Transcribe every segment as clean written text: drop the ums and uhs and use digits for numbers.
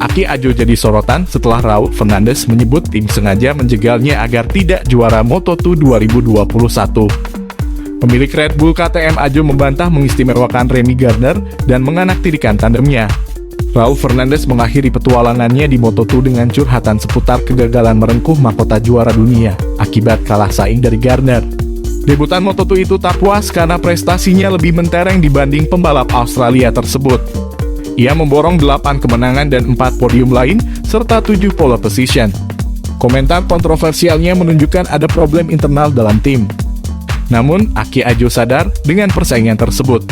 Aki Ajo jadi sorotan setelah Raul Fernandez menyebut tim sengaja menjegalnya agar tidak juara Moto2 2021. Pemilik Red Bull KTM Ajo membantah mengistimewakan Remy Gardner dan menganaktirikan tandemnya. Raul Fernandez mengakhiri petualangannya di Moto2 dengan curhatan seputar kegagalan merengkuh mahkota juara dunia akibat kalah saing dari Gardner. Debutan Moto2 itu tak puas karena prestasinya lebih mentereng dibanding pembalap Australia tersebut. Ia memborong 8 kemenangan dan 4 podium lain, serta 7 pole position. Komentar kontroversialnya menunjukkan ada problem internal dalam tim. Namun, Aki Ajo sadar dengan persaingan tersebut.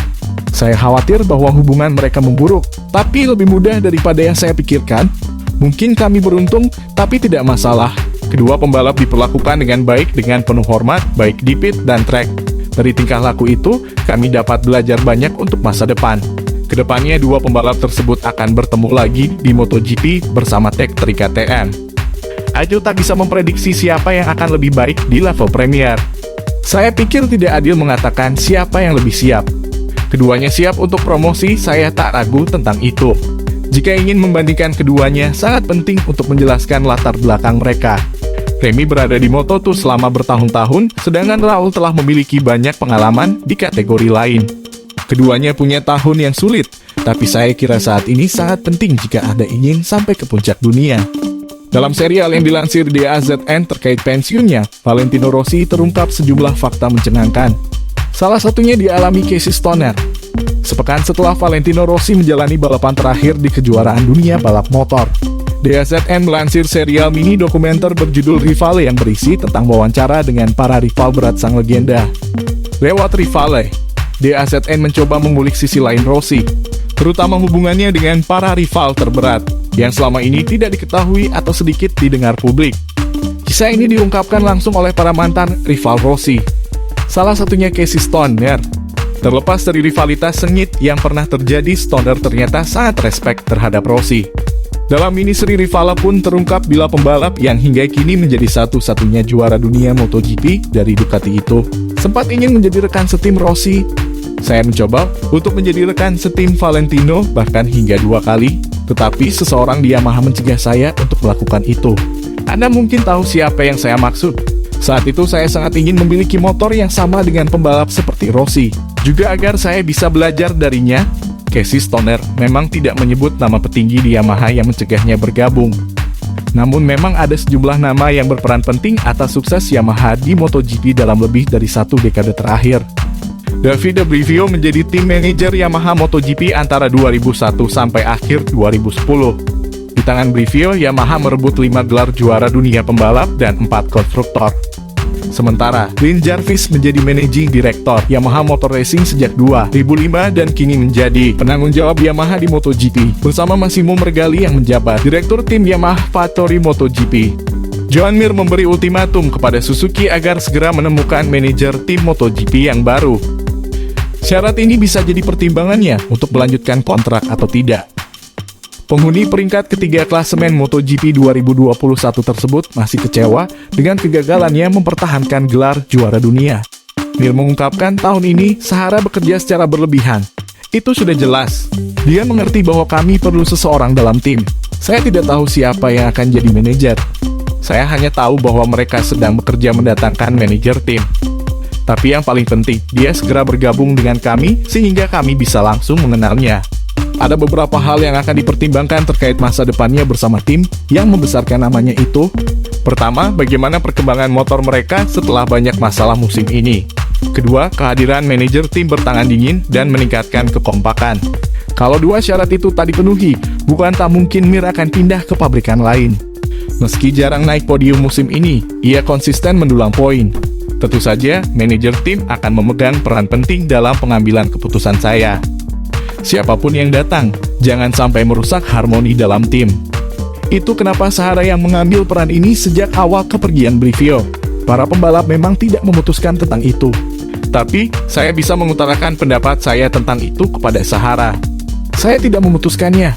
Saya khawatir bahwa hubungan mereka memburuk, tapi lebih mudah daripada yang saya pikirkan. Mungkin kami beruntung, tapi tidak masalah. Kedua pembalap diperlakukan dengan baik dengan penuh hormat, baik di pit dan track. Dari tingkah laku itu, kami dapat belajar banyak untuk masa depan. Kedepannya, dua pembalap tersebut akan bertemu lagi di MotoGP bersama Tech3 KTM. Ajo tak bisa memprediksi siapa yang akan lebih baik di level Premier. Saya pikir tidak adil mengatakan siapa yang lebih siap. Keduanya siap untuk promosi, saya tak ragu tentang itu. Jika ingin membandingkan keduanya, sangat penting untuk menjelaskan latar belakang mereka. Remy berada di Moto2 selama bertahun-tahun, sedangkan Raul telah memiliki banyak pengalaman di kategori lain. Keduanya punya tahun yang sulit, tapi saya kira saat ini sangat penting jika Anda ingin sampai ke puncak dunia. Dalam serial yang dilansir di AZN terkait pensiunnya, Valentino Rossi terungkap sejumlah fakta mencengangkan. Salah satunya dialami Casey Stoner. Sepekan setelah Valentino Rossi menjalani balapan terakhir di kejuaraan dunia balap motor. DAZN melansir serial mini dokumenter berjudul Rivale yang berisi tentang wawancara dengan para rival berat sang legenda. Lewat Rivale, DAZN mencoba mengulik sisi lain Rossi, terutama hubungannya dengan para rival terberat, yang selama ini tidak diketahui atau sedikit didengar publik. Kisah ini diungkapkan langsung oleh para mantan rival Rossi, salah satunya Casey Stoner. Terlepas dari rivalitas sengit yang pernah terjadi, Stoner ternyata sangat respek terhadap Rossi. Dalam mini seri Rivale pun terungkap bila pembalap yang hingga kini menjadi satu-satunya juara dunia MotoGP dari Ducati itu sempat ingin menjadi rekan setim Rossi. Saya mencoba untuk menjadi rekan setim Valentino bahkan hingga 2 kali, tetapi seseorang di Yamaha mencegah saya untuk melakukan itu. Anda mungkin tahu siapa yang saya maksud. Saat itu saya sangat ingin memiliki motor yang sama dengan pembalap seperti Rossi, juga agar saya bisa belajar darinya. Casey Stoner memang tidak menyebut nama petinggi di Yamaha yang mencegahnya bergabung. Namun memang ada sejumlah nama yang berperan penting atas sukses Yamaha di MotoGP dalam lebih dari 1 dekade terakhir. Davide Brivio menjadi tim manajer Yamaha MotoGP antara 2001 sampai akhir 2010. Di tangan Brivio, Yamaha merebut 5 gelar juara dunia pembalap dan 4 konstruktor. Sementara, Lin Jarvis menjadi managing director Yamaha Motor Racing sejak 2005 dan kini menjadi penanggung jawab Yamaha di MotoGP, bersama Massimo Mergali yang menjabat direktur tim Yamaha Factory MotoGP. Joan Mir memberi ultimatum kepada Suzuki agar segera menemukan manajer tim MotoGP yang baru. Syarat ini bisa jadi pertimbangannya untuk melanjutkan kontrak atau tidak. Penghuni peringkat ketiga klasemen MotoGP 2021 tersebut masih kecewa dengan kegagalannya mempertahankan gelar juara dunia. Mir mengungkapkan tahun ini Sahara bekerja secara berlebihan. Itu sudah jelas. Dia mengerti bahwa kami perlu seseorang dalam tim. Saya tidak tahu siapa yang akan jadi manajer. Saya hanya tahu bahwa mereka sedang bekerja mendatangkan manajer tim. Tapi yang paling penting, dia segera bergabung dengan kami sehingga kami bisa langsung mengenalnya. Ada beberapa hal yang akan dipertimbangkan terkait masa depannya bersama tim yang membesarkan namanya itu. Pertama, bagaimana perkembangan motor mereka setelah banyak masalah musim ini. Kedua, kehadiran manajer tim bertangan dingin dan meningkatkan kekompakan. Kalau dua syarat itu tak dipenuhi, bukan tak mungkin Mir akan pindah ke pabrikan lain. Meski jarang naik podium musim ini, ia konsisten mendulang poin. Tentu saja, manajer tim akan memegang peran penting dalam pengambilan keputusan saya. Siapapun yang datang, jangan sampai merusak harmoni dalam tim. Itu kenapa Sahara yang mengambil peran ini sejak awal kepergian Brivio. Para pembalap memang tidak memutuskan tentang itu. Tapi, saya bisa mengutarakan pendapat saya tentang itu kepada Sahara. Saya tidak memutuskannya.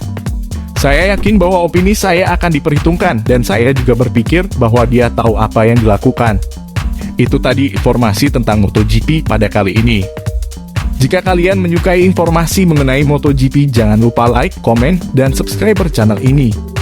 Saya yakin bahwa opini saya akan diperhitungkan dan saya juga berpikir bahwa dia tahu apa yang dilakukan. Itu tadi informasi tentang MotoGP pada kali ini. Jika kalian menyukai informasi mengenai MotoGP, jangan lupa like, komen, dan subscribe channel ini.